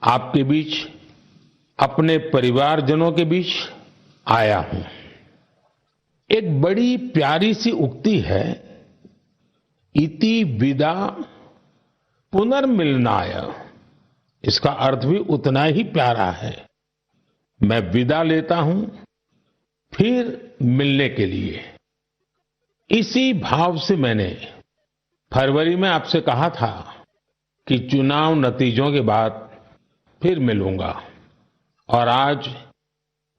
आपके बीच, अपने परिवारजनों के बीच आया हूं। एक बड़ी प्यारी सी उक्ति है, इति विदा पुनर्मिलनाय। इसका अर्थ भी उतना ही प्यारा है। मैं विदा लेता हूं फिर मिलने के लिए। इसी भाव से मैंने फरवरी में आपसे कहा था कि चुनाव नतीजों के बाद फिर मिलूंगा, और आज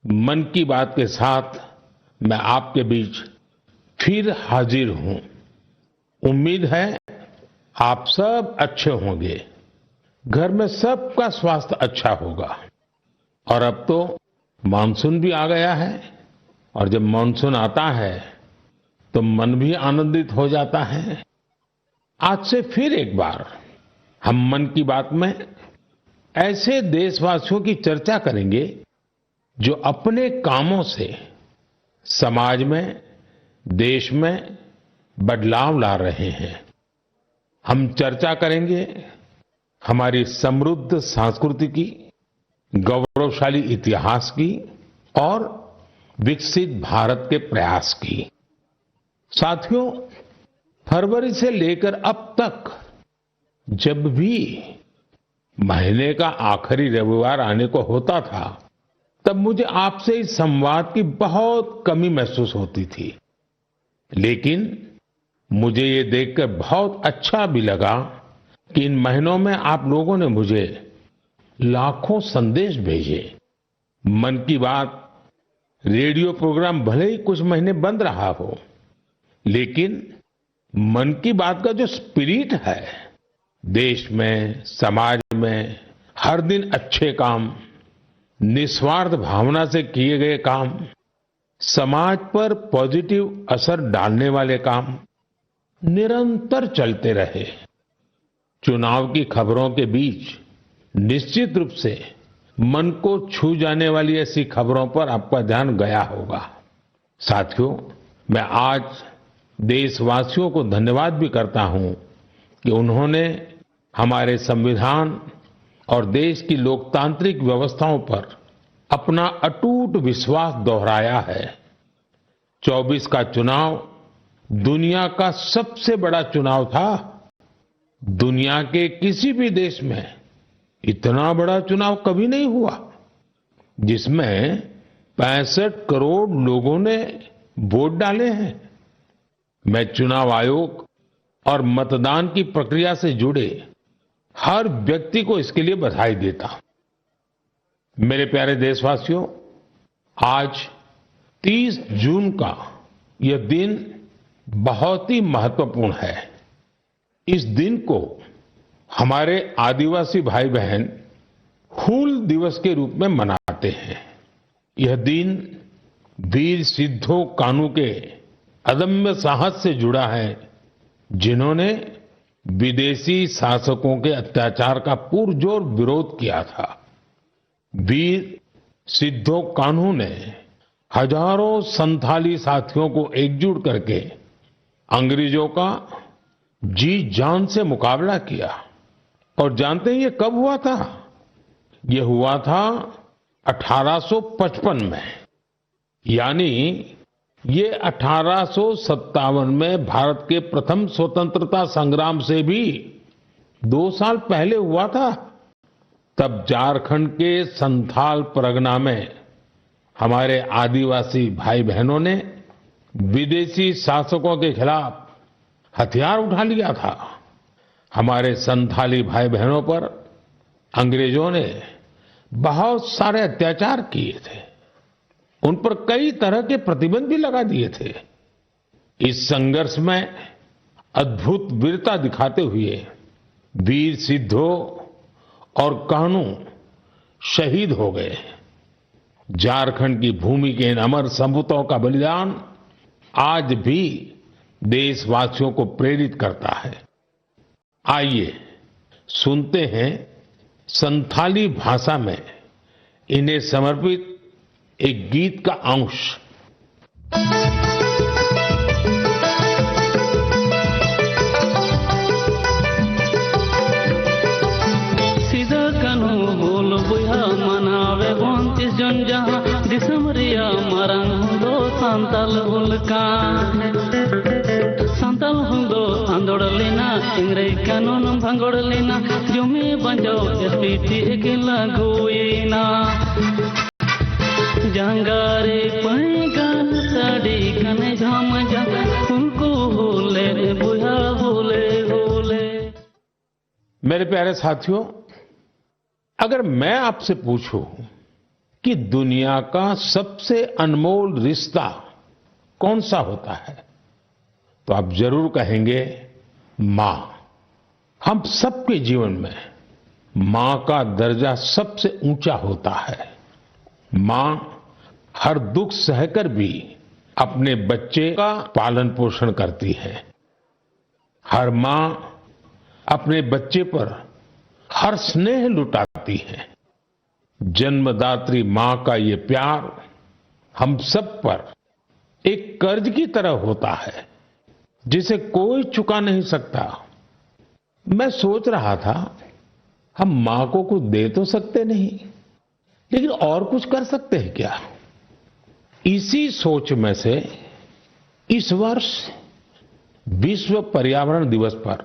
मन की बात के साथ मैं आपके बीच फिर हाजिर हूं। उम्मीद है आप सब अच्छे होंगे, घर में सबका स्वास्थ्य अच्छा होगा। और अब तो मानसून भी आ गया है, और जब मानसून आता है तो मन भी आनंदित हो जाता है। आज से फिर एक बार हम मन की बात में ऐसे देशवासियों की चर्चा करेंगे जो अपने कामों से समाज में, देश में बदलाव ला रहे हैं। हम चर्चा करेंगे हमारी समृद्ध संस्कृति की, गौरवशाली इतिहास की और विकसित भारत के प्रयास की। साथियों, फरवरी से लेकर अब तक जब भी महीने का आखिरी रविवार आने को होता था, तब मुझे आपसे इस संवाद की बहुत कमी महसूस होती थी। लेकिन मुझे ये देखकर बहुत अच्छा भी लगा कि इन महीनों में आप लोगों ने मुझे लाखों संदेश भेजे। मन की बात रेडियो प्रोग्राम भले ही कुछ महीने बंद रहा हो, लेकिन मन की बात का जो स्पिरिट है, देश में, समाज में हर दिन अच्छे काम, निस्वार्थ भावना से किए गए काम, समाज पर पॉजिटिव असर डालने वाले काम निरंतर चलते रहे। चुनाव की खबरों के बीच निश्चित रूप से मन को छू जाने वाली ऐसी खबरों पर आपका ध्यान गया होगा। साथियों, मैं आज देशवासियों को धन्यवाद भी करता हूं कि उन्होंने हमारे संविधान और देश की लोकतांत्रिक व्यवस्थाओं पर अपना अटूट विश्वास दोहराया है। 24 का चुनाव दुनिया का सबसे बड़ा चुनाव था। दुनिया के किसी भी देश में इतना बड़ा चुनाव कभी नहीं हुआ, जिसमें 65 करोड़ लोगों ने वोट डाले हैं। मैं चुनाव आयोग और मतदान की प्रक्रिया से जुड़े हर व्यक्ति को इसके लिए बधाई देता हूं। मेरे प्यारे देशवासियों, आज 30 जून का यह दिन बहुत ही महत्वपूर्ण है। इस दिन को हमारे आदिवासी भाई बहन हूल दिवस के रूप में मनाते हैं। यह दिन वीर सिद्धो कान्हू के अदम्य साहस से जुड़ा है, जिन्होंने विदेशी शासकों के अत्याचार का पुरजोर विरोध किया था। वीर सिद्धो कान्हू ने हजारों संथाली साथियों को एकजुट करके अंग्रेजों का जी जान से मुकाबला किया। और जानते हैं ये कब हुआ था? ये हुआ था 1855 में, यानी ये 1857 में भारत के प्रथम स्वतंत्रता संग्राम से भी 2 साल पहले हुआ था। तब झारखंड के संथाल परगना में हमारे आदिवासी भाई बहनों ने विदेशी शासकों के खिलाफ हथियार उठा लिया था। हमारे संथाली भाई बहनों पर अंग्रेजों ने बहुत सारे अत्याचार किए थे, उन पर कई तरह के प्रतिबंध भी लगा दिए थे। इस संघर्ष में अद्भुत वीरता दिखाते हुए वीर सिद्धो और कान्हू शहीद हो गए। झारखंड की भूमि के इन अमर सपूतों का बलिदान आज भी देशवासियों को प्रेरित करता है। आइए सुनते हैं संथाली भाषा में इन्हें समर्पित एक गीत का अंश। सिदा कान्हू बुहा मनावे 29 जन जहां दिसमरिया मरंग दो संतल हुलका संतल हुंदो आंदोड़लिना इंग्रे कानून भंगोड़लिना जुमी बंजो एसपीटी एकिला गुइना जंगारे पैगान साड़ी कने झाम जा उनको होले बुहा होले होले। मेरे प्यारे साथियों, अगर मैं आपसे पूछूं कि दुनिया का सबसे अनमोल रिश्ता कौन सा होता है, तो आप जरूर कहेंगे मां। हम सबके जीवन में मां का दर्जा सबसे ऊंचा होता है। मां हर दुख सहकर भी अपने बच्चे का पालन पोषण करती है। हर मां अपने बच्चे पर हर स्नेह लुटाती है। जन्मदात्री मां का ये प्यार हम सब पर एक कर्ज की तरह होता है जिसे कोई चुका नहीं सकता। मैं सोच रहा था, हम मां को कुछ दे तो सकते नहीं, लेकिन और कुछ कर सकते हैं क्या? इसी सोच में से इस वर्ष विश्व पर्यावरण दिवस पर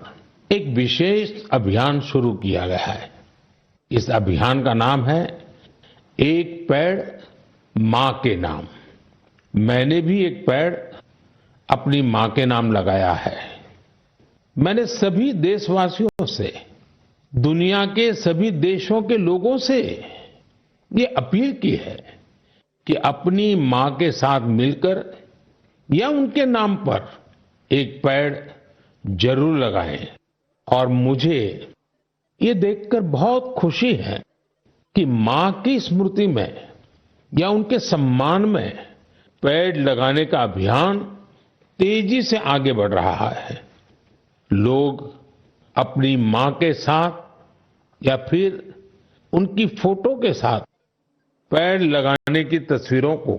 एक विशेष अभियान शुरू किया गया है। इस अभियान का नाम है एक पेड़ मां के नाम। मैंने भी एक पेड़ अपनी मां के नाम लगाया है। मैंने सभी देशवासियों से, दुनिया के सभी देशों के लोगों से ये अपील की है कि अपनी मां के साथ मिलकर या उनके नाम पर एक पेड़ जरूर लगाएं। और मुझे ये देखकर बहुत खुशी है कि मां की स्मृति में या उनके सम्मान में पेड़ लगाने का अभियान तेजी से आगे बढ़ रहा है। लोग अपनी मां के साथ या फिर उनकी फोटो के साथ पेड़ लगाने की तस्वीरों को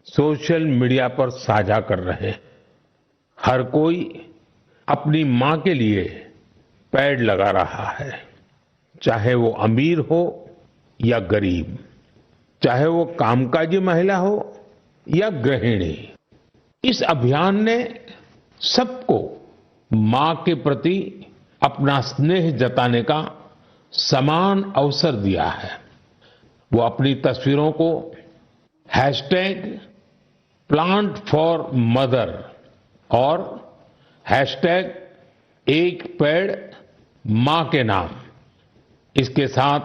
सोशल मीडिया पर साझा कर रहे हैं। हर कोई अपनी मां के लिए पेड़ लगा रहा है, चाहे वो अमीर हो या गरीब, चाहे वो कामकाजी महिला हो या गृहिणी। इस अभियान ने सबको मां के प्रति अपना स्नेह जताने का समान अवसर दिया है। वो अपनी तस्वीरों को #PlantForMother और #एक पेड़ मां के नाम इसके साथ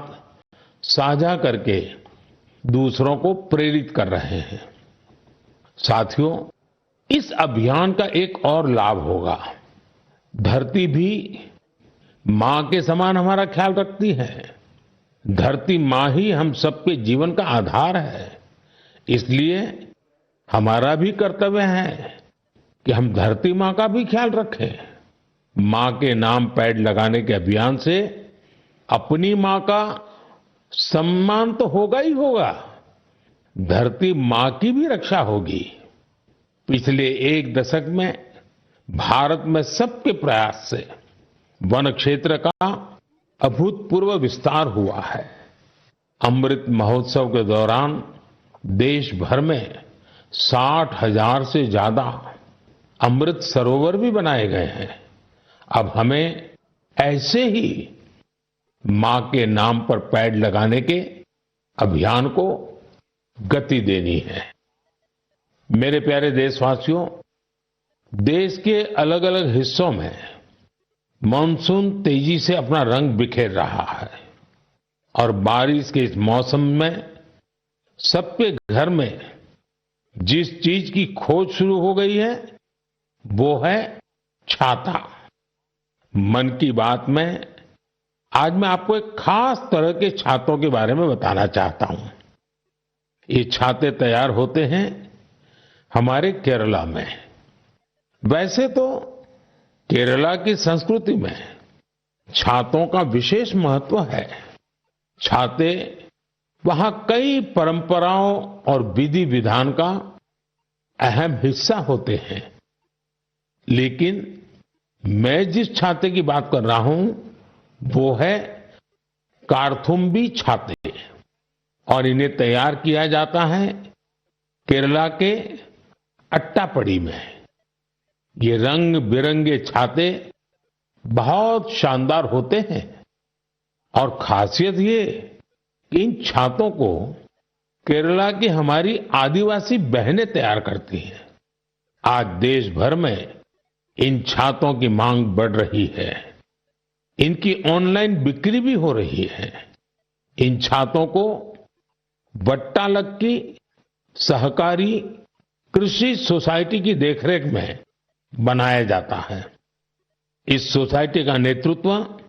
साझा करके दूसरों को प्रेरित कर रहे हैं। साथियों, इस अभियान का एक और लाभ होगा। धरती भी मां के समान हमारा ख्याल रखती है। धरती मां ही हम सबके जीवन का आधार है। इसलिए हमारा भी कर्तव्य है कि हम धरती मां का भी ख्याल रखें। मां के नाम पेड़ लगाने के अभियान से अपनी मां का सम्मान तो होगा ही होगा, धरती मां की भी रक्षा होगी। पिछले एक दशक में भारत में सबके प्रयास से वन क्षेत्र का अभूतपूर्व विस्तार हुआ है। अमृत महोत्सव के दौरान देश भर में 60,000 से ज्यादा अमृत सरोवर भी बनाए गए हैं। अब हमें ऐसे ही मां के नाम पर पेड़ लगाने के अभियान को गति देनी है। मेरे प्यारे देशवासियों, देश के अलग अलग हिस्सों में मानसून तेजी से अपना रंग बिखेर रहा है और बारिश के इस मौसम में सबके घर में जिस चीज की खोज शुरू हो गई है वो है छाता। मन की बात में आज मैं आपको एक खास तरह के छातों के बारे में बताना चाहता हूं। ये छाते तैयार होते हैं हमारे केरला में। वैसे तो केरला की संस्कृति में छातों का विशेष महत्व है। छाते वहां कई परंपराओं और विधि विधान का अहम हिस्सा होते हैं। लेकिन मैं जिस छाते की बात कर रहा हूं वो है कार्थुम्बी छाते। और इन्हें तैयार किया जाता है केरला के अट्टापडी में। ये रंग बिरंगे छाते बहुत शानदार होते हैं और खासियत ये कि इन छातों को केरला की हमारी आदिवासी बहनें तैयार करती हैं। आज देश भर में इन छातों की मांग बढ़ रही है। इनकी ऑनलाइन बिक्री भी हो रही है। इन छातों को वट्टालक्की सहकारी कृषि सोसाइटी की देखरेख में बनाया जाता है। इस सोसाइटी का नेतृत्व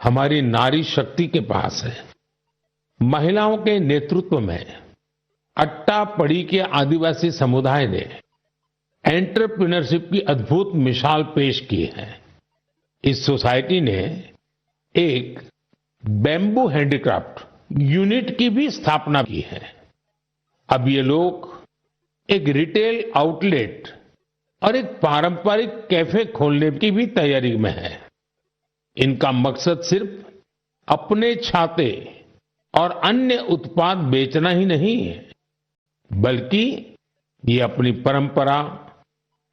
हमारी नारी शक्ति के पास है। महिलाओं के नेतृत्व में अट्टापडी के आदिवासी समुदाय ने एंटरप्रेन्योरशिप की अद्भुत मिसाल पेश की है। इस सोसाइटी ने एक बैम्बू हैंडीक्राफ्ट यूनिट की भी स्थापना की है। अब ये लोग एक रिटेल आउटलेट और एक पारंपरिक कैफे खोलने की भी तैयारी में है। इनका मकसद सिर्फ अपने छाते और अन्य उत्पाद बेचना ही नहीं है, बल्कि ये अपनी परंपरा,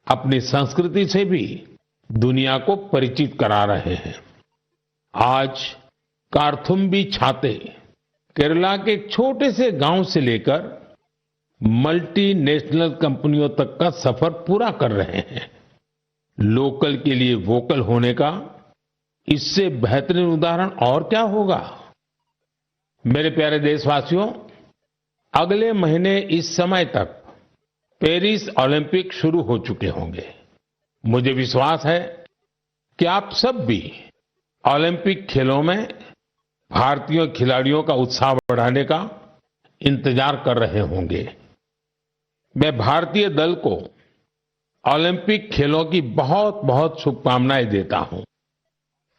अपनी संस्कृति से भी दुनिया को परिचित करा रहे हैं। आज कार्थुम्बी छाते केरला के एक छोटे से गांव से लेकर मल्टीनेशनल कंपनियों तक का सफर पूरा कर रहे हैं। लोकल के लिए वोकल होने का इससे बेहतरीन उदाहरण और क्या होगा। मेरे प्यारे देशवासियों, अगले महीने इस समय तक पेरिस ओलंपिक शुरू हो चुके होंगे। मुझे विश्वास है कि आप सब भी ओलंपिक खेलों में भारतीय खिलाड़ियों का उत्साह बढ़ाने का इंतजार कर रहे होंगे। मैं भारतीय दल को ओलंपिक खेलों की बहुत बहुत शुभकामनाएं देता हूं।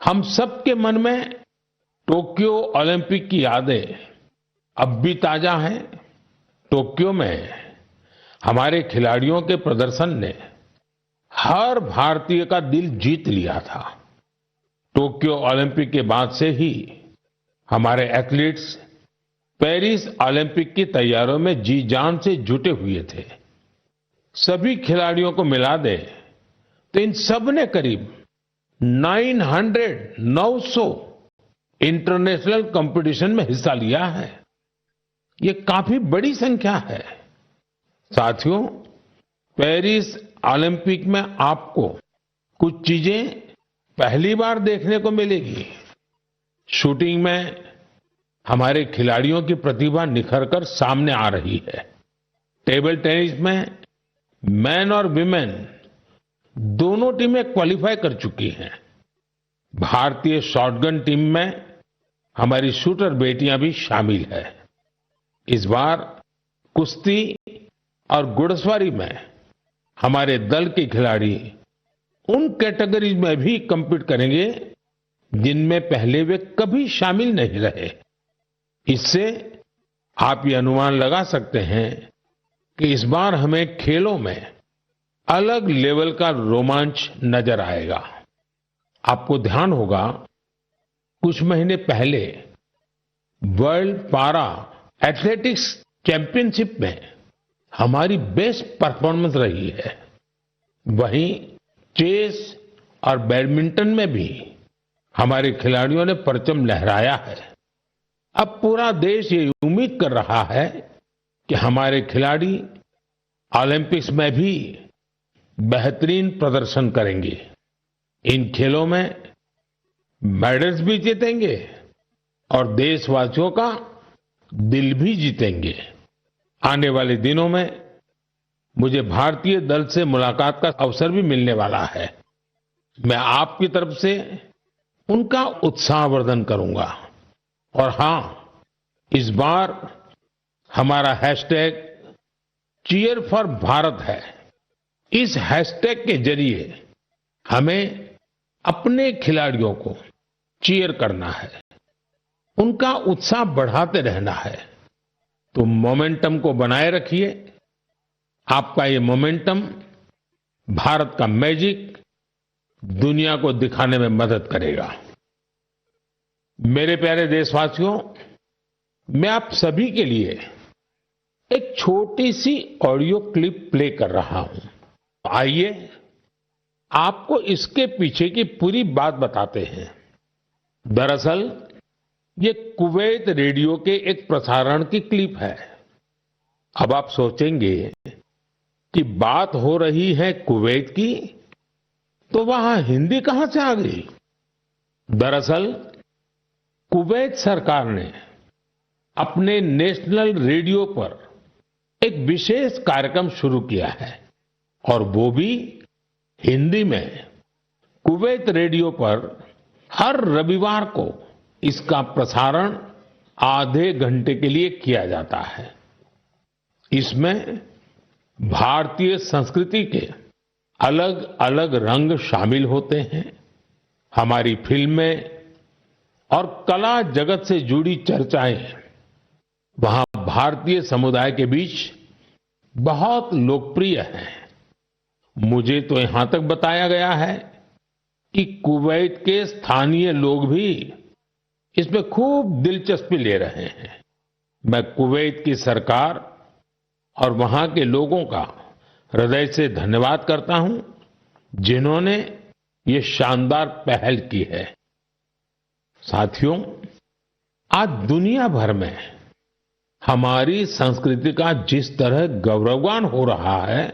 हम सबके मन में टोक्यो ओलंपिक की यादें अब भी ताजा हैं। टोक्यो में हमारे खिलाड़ियों के प्रदर्शन ने हर भारतीय का दिल जीत लिया था। टोक्यो ओलंपिक के बाद से ही हमारे एथलीट्स पेरिस ओलंपिक की तैयारियों में जी जान से जुटे हुए थे। सभी खिलाड़ियों को मिला दे तो इन सब ने करीब 900 इंटरनेशनल कंपटीशन में हिस्सा लिया है। ये काफी बड़ी संख्या है। साथियों, पेरिस ओलंपिक में आपको कुछ चीजें पहली बार देखने को मिलेगी। शूटिंग में हमारे खिलाड़ियों की प्रतिभा निखरकर सामने आ रही है। टेबल टेनिस में मैन और विमेन दोनों टीमें क्वालिफाई कर चुकी हैं। भारतीय शॉटगन टीम में हमारी शूटर बेटियां भी शामिल है। इस बार कुश्ती और घुड़सवारी में हमारे दल के खिलाड़ी उन कैटेगरीज में भी कम्पीट करेंगे जिनमें पहले वे कभी शामिल नहीं रहे। इससे आप ये अनुमान लगा सकते हैं कि इस बार हमें खेलों में अलग लेवल का रोमांच नजर आएगा। आपको ध्यान होगा, कुछ महीने पहले वर्ल्ड पारा एथलेटिक्स चैंपियनशिप में हमारी बेस्ट परफॉर्मेंस रही है। वहीं चेस और बैडमिंटन में भी हमारे खिलाड़ियों ने परचम लहराया है। अब पूरा देश ये उम्मीद कर रहा है कि हमारे खिलाड़ी ओलंपिक्स में भी बेहतरीन प्रदर्शन करेंगे। इन खेलों में मेडल्स भी जीतेंगे और देशवासियों का दिल भी जीतेंगे। आने वाले दिनों में मुझे भारतीय दल से मुलाकात का अवसर भी मिलने वाला है। मैं आपकी तरफ से उनका उत्साहवर्धन करूंगा। और हां, इस बार हमारा हैशटैग चीयर फॉर भारत है। इस हैशटैग के जरिए हमें अपने खिलाड़ियों को चीयर करना है, उनका उत्साह बढ़ाते रहना है। तो मोमेंटम को बनाए रखिए। आपका ये मोमेंटम भारत का मैजिक दुनिया को दिखाने में मदद करेगा। मेरे प्यारे देशवासियों, मैं आप सभी के लिए एक छोटी सी ऑडियो क्लिप प्ले कर रहा हूं। आइए आपको इसके पीछे की पूरी बात बताते हैं। दरअसल ये कुवैत रेडियो के एक प्रसारण की क्लिप है। अब आप सोचेंगे कि बात हो रही है कुवैत की, तो वहां हिंदी कहां से आ गई? दरअसल कुवैत सरकार ने अपने नेशनल रेडियो पर एक विशेष कार्यक्रम शुरू किया है और वो भी हिंदी में। कुवैत रेडियो पर हर रविवार को इसका प्रसारण आधे घंटे के लिए किया जाता है। इसमें भारतीय संस्कृति के अलग अलग रंग शामिल होते हैं। हमारी फिल्में और कला जगत से जुड़ी चर्चाएं वहां भारतीय समुदाय के बीच बहुत लोकप्रिय हैं। मुझे तो यहां तक बताया गया है कि कुवैत के स्थानीय लोग भी इसमें खूब दिलचस्पी ले रहे हैं। मैं कुवैत की सरकार और वहां के लोगों का हृदय से धन्यवाद करता हूं, जिन्होंने ये शानदार पहल की है। साथियों, आज दुनिया भर में हमारी संस्कृति का जिस तरह गौरवगान हो रहा है,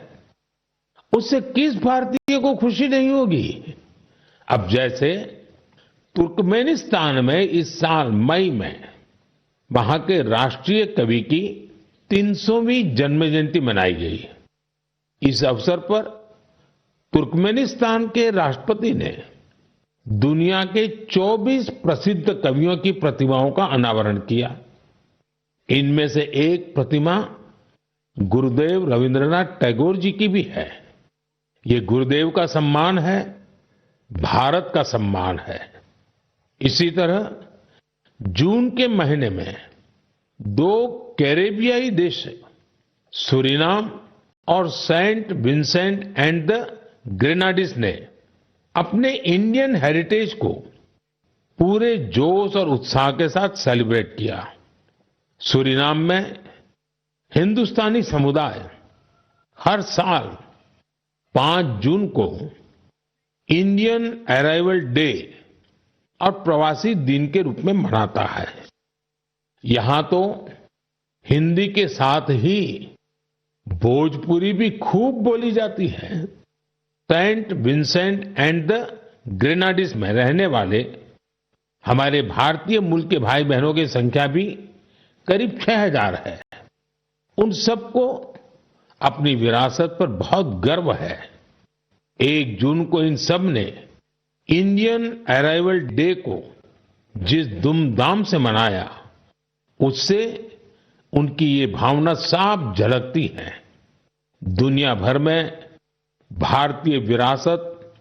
उससे किस भारतीय को खुशी नहीं होगी? अब जैसे तुर्कमेनिस्तान में इस साल मई में वहां के राष्ट्रीय कवि की 300वीं जन्म जयंती मनाई गई। इस अवसर पर तुर्कमेनिस्तान के राष्ट्रपति ने दुनिया के 24 प्रसिद्ध कवियों की प्रतिमाओं का अनावरण किया। इनमें से एक प्रतिमा गुरुदेव रविंद्रनाथ टैगोर जी की भी है। ये गुरुदेव का सम्मान है, भारत का सम्मान है। इसी तरह जून के महीने में 2 कैरेबियाई देश सूरीनाम और सेंट विंसेंट एंड द ग्रेनाडीज ने अपने इंडियन हेरिटेज को पूरे जोश और उत्साह के साथ सेलिब्रेट किया। सूरीनाम में हिंदुस्तानी समुदाय हर साल 5 जून को इंडियन अराइवल डे और प्रवासी दिन के रूप में मनाता है। यहां तो हिंदी के साथ ही भोजपुरी भी खूब बोली जाती है। सेंट विंसेंट एंड द ग्रेनाडीज में रहने वाले हमारे भारतीय मूल के भाई बहनों की संख्या भी करीब 6000 है। उन सबको अपनी विरासत पर बहुत गर्व है। 1 जून को इन सब ने इंडियन अराइवल डे को जिस धूमधाम से मनाया, उससे उनकी ये भावना साफ झलकती है। दुनिया भर में भारतीय विरासत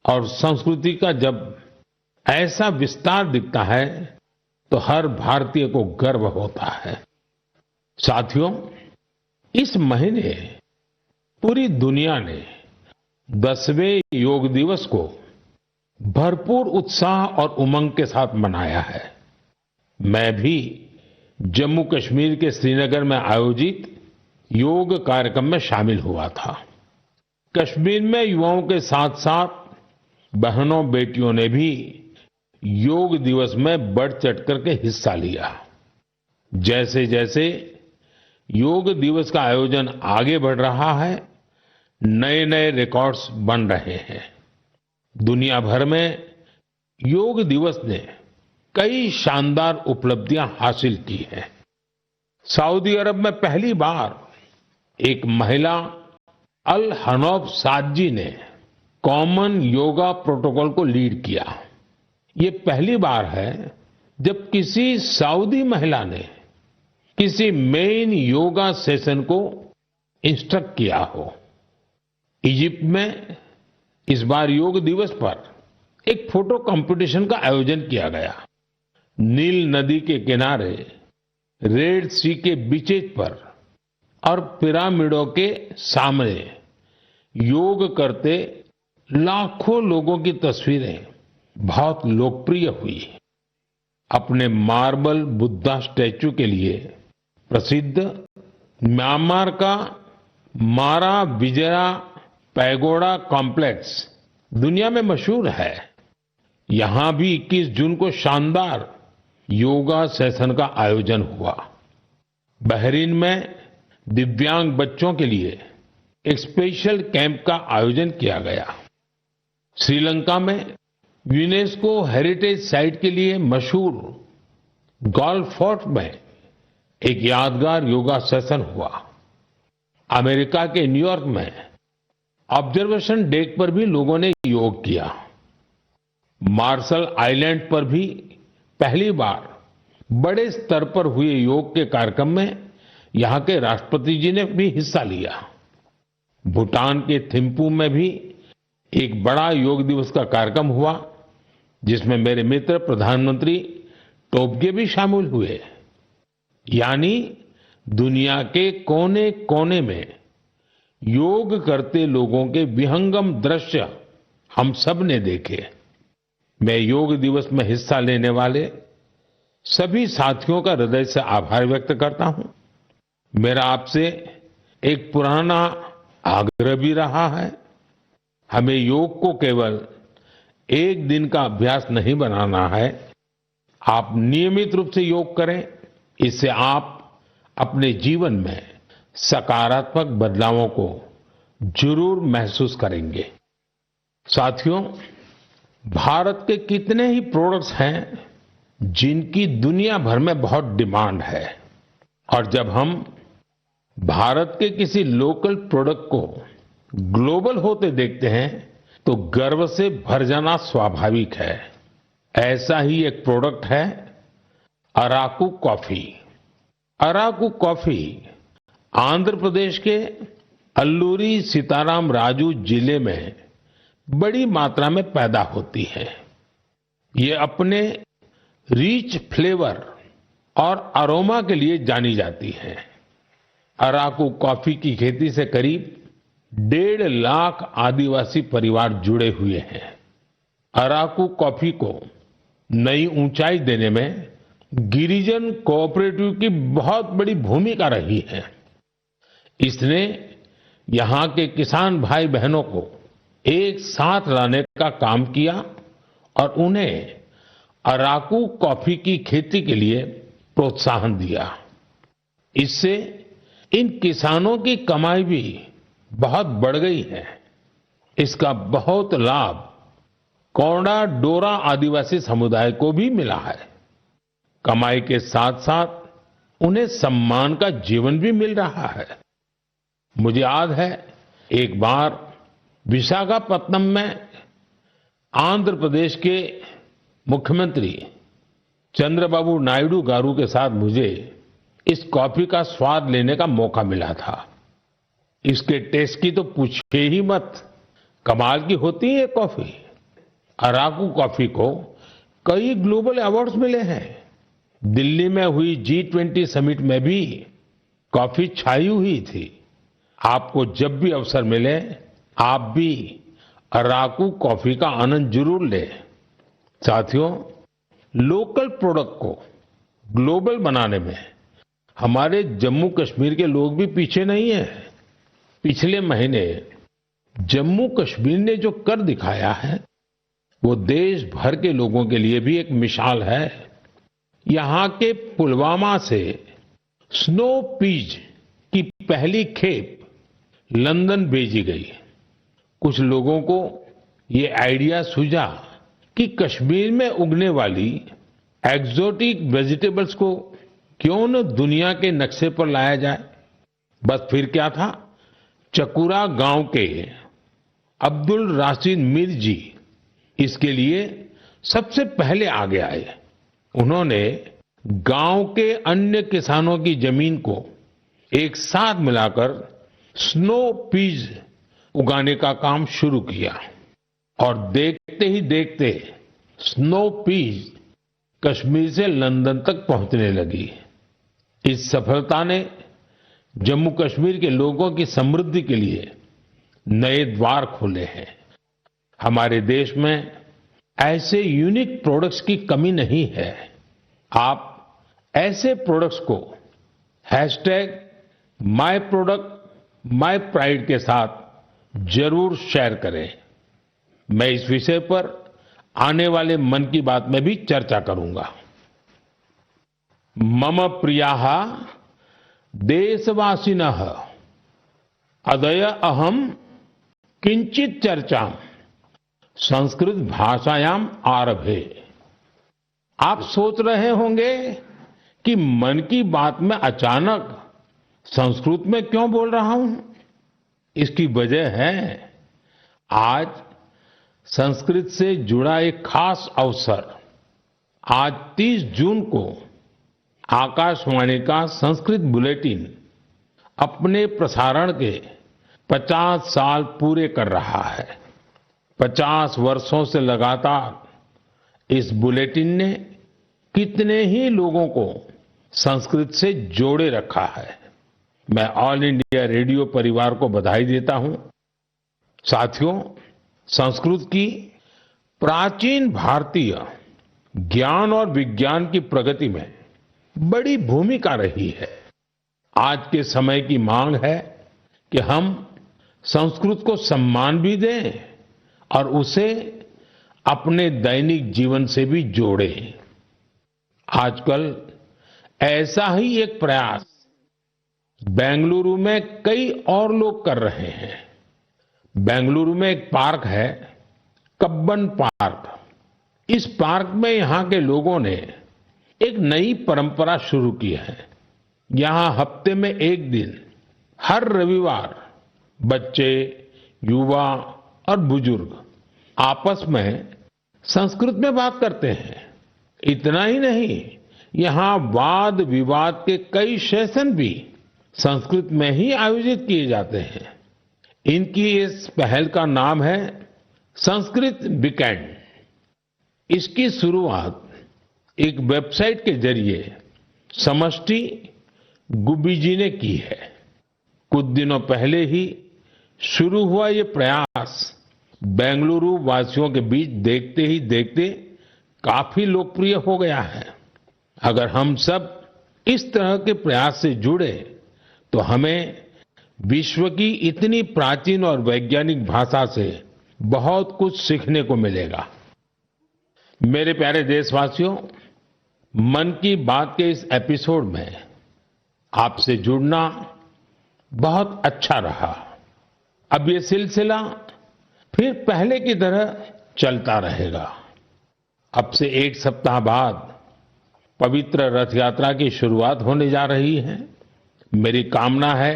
और संस्कृति का जब ऐसा विस्तार दिखता है, तो हर भारतीय को गर्व होता है। साथियों, इस महीने पूरी दुनिया ने 10वें योग दिवस को भरपूर उत्साह और उमंग के साथ मनाया है। मैं भी जम्मू कश्मीर के श्रीनगर में आयोजित योग कार्यक्रम में शामिल हुआ था। कश्मीर में युवाओं के साथ साथ बहनों बेटियों ने भी योग दिवस में बढ़ चढ़ करके हिस्सा लिया। जैसे जैसे योग दिवस का आयोजन आगे बढ़ रहा है, नए नए रिकॉर्ड्स बन रहे हैं। दुनिया भर में योग दिवस ने कई शानदार उपलब्धियां हासिल की हैं। सऊदी अरब में पहली बार एक महिला अल हनौफ साद जी ने कॉमन योगा प्रोटोकॉल को लीड किया। ये पहली बार है जब किसी सऊदी महिला ने किसी मेन योगा सेशन को इंस्ट्रक्ट किया हो। इजिप्ट में इस बार योग दिवस पर एक फोटो कंपटीशन का आयोजन किया गया। नील नदी के किनारे, रेड सी के बीचेज पर और पिरामिडों के सामने योग करते लाखों लोगों की तस्वीरें बहुत लोकप्रिय हुई। अपने मार्बल बुद्धा स्टैच्यू के लिए प्रसिद्ध म्यांमार का मारा विजया पैगोडा कॉम्प्लेक्स दुनिया में मशहूर है। यहां भी 21 जून को शानदार योगा सेशन का आयोजन हुआ। बहरीन में दिव्यांग बच्चों के लिए एक स्पेशल कैंप का आयोजन किया गया। श्रीलंका में यूनेस्को हेरिटेज साइट के लिए मशहूर गोल्फ फोर्ट में एक यादगार योगा सेशन हुआ। अमेरिका के न्यूयॉर्क में ऑब्जर्वेशन डेक पर भी लोगों ने योग किया। मार्शल आइलैंड पर भी पहली बार बड़े स्तर पर हुए योग के कार्यक्रम में यहां के राष्ट्रपति जी ने भी हिस्सा लिया। भूटान के थिम्पू में भी एक बड़ा योग दिवस का कार्यक्रम हुआ, जिसमें मेरे मित्र प्रधानमंत्री टोबगे भी शामिल हुए। यानी दुनिया के कोने कोने में योग करते लोगों के विहंगम दृश्य हम सब ने देखे। मैं योग दिवस में हिस्सा लेने वाले सभी साथियों का हृदय से आभार व्यक्त करता हूं। मेरा आपसे एक पुराना आग्रह भी रहा है, हमें योग को केवल एक दिन का अभ्यास नहीं बनाना है। आप नियमित रूप से योग करें, इससे आप अपने जीवन में सकारात्मक बदलावों को जरूर महसूस करेंगे। साथियों, भारत के कितने ही प्रोडक्ट्स हैं जिनकी दुनिया भर में बहुत डिमांड है, और जब हम भारत के किसी लोकल प्रोडक्ट को ग्लोबल होते देखते हैं तो गर्व से भर जाना स्वाभाविक है। ऐसा ही एक प्रोडक्ट है अराकू कॉफी। अराकू कॉफी आंध्र प्रदेश के अल्लूरी सीताराम राजू जिले में बड़ी मात्रा में पैदा होती है। ये अपने रिच फ्लेवर और अरोमा के लिए जानी जाती है। अराकू कॉफी की खेती से करीब 1.5 लाख आदिवासी परिवार जुड़े हुए हैं। अराकू कॉफी को नई ऊंचाई देने में गिरिजन कोऑपरेटिव की बहुत बड़ी भूमिका रही है। इसने यहां के किसान भाई बहनों को एक साथ लाने का काम किया और उन्हें अराकू कॉफी की खेती के लिए प्रोत्साहन दिया। इससे इन किसानों की कमाई भी बहुत बढ़ गई है। इसका बहुत लाभ कोंडा डोरा आदिवासी समुदाय को भी मिला है। कमाई के साथ साथ उन्हें सम्मान का जीवन भी मिल रहा है। मुझे याद है, एक बार विशाखापत्तनम में आंध्र प्रदेश के मुख्यमंत्री चंद्रबाबू नायडू गारू के साथ मुझे इस कॉफी का स्वाद लेने का मौका मिला था। इसके टेस्ट की तो पूछिए ही मत, कमाल की होती है ये कॉफी। अराकू कॉफी को कई ग्लोबल अवार्ड्स मिले हैं। दिल्ली में हुई G20 समिट में भी कॉफी छाई हुई थी। आपको जब भी अवसर मिले, आप भी अराकू कॉफी का आनंद जरूर लें। साथियों, लोकल प्रोडक्ट को ग्लोबल बनाने में हमारे जम्मू कश्मीर के लोग भी पीछे नहीं हैं। पिछले महीने जम्मू कश्मीर ने जो कर दिखाया है, वो देश भर के लोगों के लिए भी एक मिसाल है। यहां के पुलवामा से स्नो पीज की पहली खेप लंदन भेजी गई। कुछ लोगों को ये आइडिया सूझा कि कश्मीर में उगने वाली एक्सोटिक वेजिटेबल्स को क्यों न दुनिया के नक्शे पर लाया जाए। बस फिर क्या था, चकुरा गांव के अब्दुल राशिद मीर जी इसके लिए सबसे पहले आगे आए। उन्होंने गांव के अन्य किसानों की जमीन को एक साथ मिलाकर स्नो पीज उगाने का काम शुरू किया और देखते ही देखते स्नो पीज कश्मीर से लंदन तक पहुंचने लगी। इस सफलता ने जम्मू कश्मीर के लोगों की समृद्धि के लिए नए द्वार खोले हैं। हमारे देश में ऐसे यूनिक प्रोडक्ट्स की कमी नहीं है। आप ऐसे प्रोडक्ट्स को #MyProductMyPride के साथ जरूर शेयर करें। मैं इस विषय पर आने वाले मन की बात में भी चर्चा करूंगा। मम प्रियाः देशवासिनः अद्य अहम किंचित चर्चा संस्कृत भाषायाम आरभे। आप सोच रहे होंगे कि मन की बात में अचानक संस्कृत में क्यों बोल रहा हूं। इसकी वजह है आज संस्कृत से जुड़ा एक खास अवसर। आज 30 जून को आकाशवाणी का संस्कृत बुलेटिन अपने प्रसारण के 50 साल पूरे कर रहा है। 50 वर्षों से लगातार इस बुलेटिन ने कितने ही लोगों को संस्कृत से जोड़े रखा है। मैं ऑल इंडिया रेडियो परिवार को बधाई देता हूं। साथियों, संस्कृत की प्राचीन भारतीय ज्ञान और विज्ञान की प्रगति में बड़ी भूमिका रही है। आज के समय की मांग है कि हम संस्कृत को सम्मान भी दें और उसे अपने दैनिक जीवन से भी जोड़ें। आजकल ऐसा ही एक प्रयास बेंगलुरु में कई और लोग कर रहे हैं। बेंगलुरु में एक पार्क है, कब्बन पार्क। इस पार्क में यहां के लोगों ने एक नई परंपरा शुरू की है। यहां हफ्ते में एक दिन हर रविवार बच्चे, युवा और बुजुर्ग आपस में संस्कृत में बात करते हैं। इतना ही नहीं, यहां वाद विवाद के कई सेशन भी संस्कृत में ही आयोजित किए जाते हैं। इनकी इस पहल का नाम है संस्कृत वीकेंड। इसकी शुरुआत एक वेबसाइट के जरिए समष्टि गुब्बी जी ने की है। कुछ दिनों पहले ही शुरू हुआ ये प्रयास बेंगलुरु वासियों के बीच देखते ही देखते काफी लोकप्रिय हो गया है। अगर हम सब इस तरह के प्रयास से जुड़े तो हमें विश्व की इतनी प्राचीन और वैज्ञानिक भाषा से बहुत कुछ सीखने को मिलेगा। मेरे प्यारे देशवासियों, मन की बात के इस एपिसोड में आपसे जुड़ना बहुत अच्छा रहा। अब ये सिलसिला फिर पहले की तरह चलता रहेगा। अब से एक सप्ताह बाद पवित्र रथ यात्रा की शुरुआत होने जा रही है। मेरी कामना है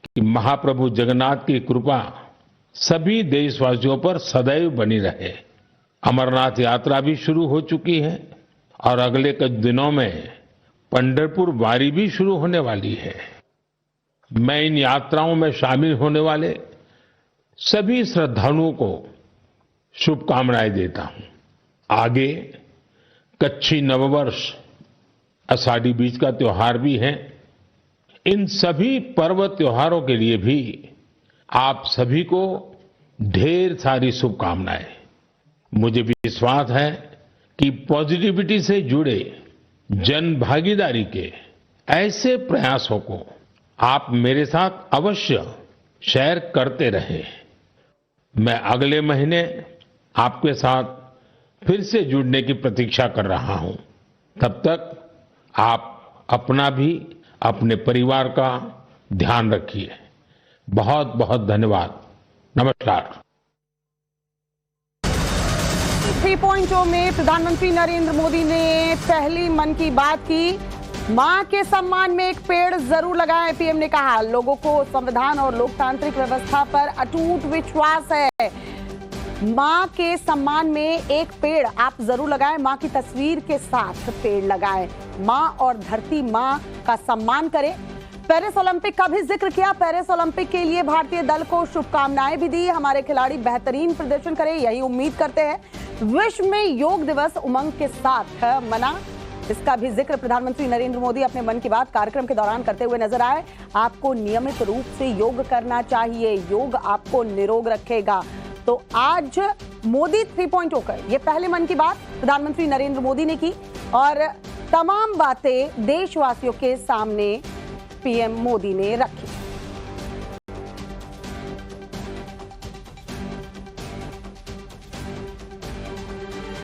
कि महाप्रभु जगन्नाथ की कृपा सभी देशवासियों पर सदैव बनी रहे। अमरनाथ यात्रा भी शुरू हो चुकी है और अगले कुछ दिनों में पंढरपुर वारी भी शुरू होने वाली है। मैं इन यात्राओं में शामिल होने वाले सभी श्रद्धालुओं को शुभकामनाएं देता हूं। आगे कच्छी नववर्ष, आषाढ़ी बीज का त्योहार भी है। इन सभी पर्व त्योहारों के लिए भी आप सभी को ढेर सारी शुभकामनाएं। मुझे विश्वास है कि पॉजिटिविटी से जुड़े जन भागीदारी के ऐसे प्रयासों को आप मेरे साथ अवश्य शेयर करते रहें। मैं अगले महीने आपके साथ फिर से जुड़ने की प्रतीक्षा कर रहा हूं। तब तक आप अपना भी, अपने परिवार का ध्यान रखिए। बहुत बहुत धन्यवाद। नमस्कार। 3.0 में प्रधानमंत्री नरेंद्र मोदी ने पहली मन की बात की। मां के सम्मान में एक पेड़ जरूर लगाएं, पीएम ने कहा। लोगों को संविधान और लोकतांत्रिक व्यवस्था पर अटूट विश्वास है। मां के सम्मान में एक पेड़ आप जरूर लगाएं। मां की तस्वीर के साथ पेड़ लगाएं। मां और धरती मां का सम्मान करें। पेरिस ओलंपिक का भी जिक्र किया। पेरिस ओलंपिक के लिए भारतीय दल को शुभकामनाएं भी दी। हमारे खिलाड़ी बेहतरीन प्रदर्शन करें, यही उम्मीद करते हैं। विश्व में योग दिवस उमंग के साथ मना, इसका भी जिक्र प्रधानमंत्री नरेंद्र मोदी अपने मन की बात कार्यक्रम के दौरान करते हुए नजर आए। आपको नियमित रूप से योग करना चाहिए, योग आपको निरोग रखेगा। तो आज मोदी 3.0 कर ये पहले मन की बात प्रधानमंत्री नरेंद्र मोदी ने की और तमाम बातें देशवासियों के सामने पीएम मोदी ने रखी।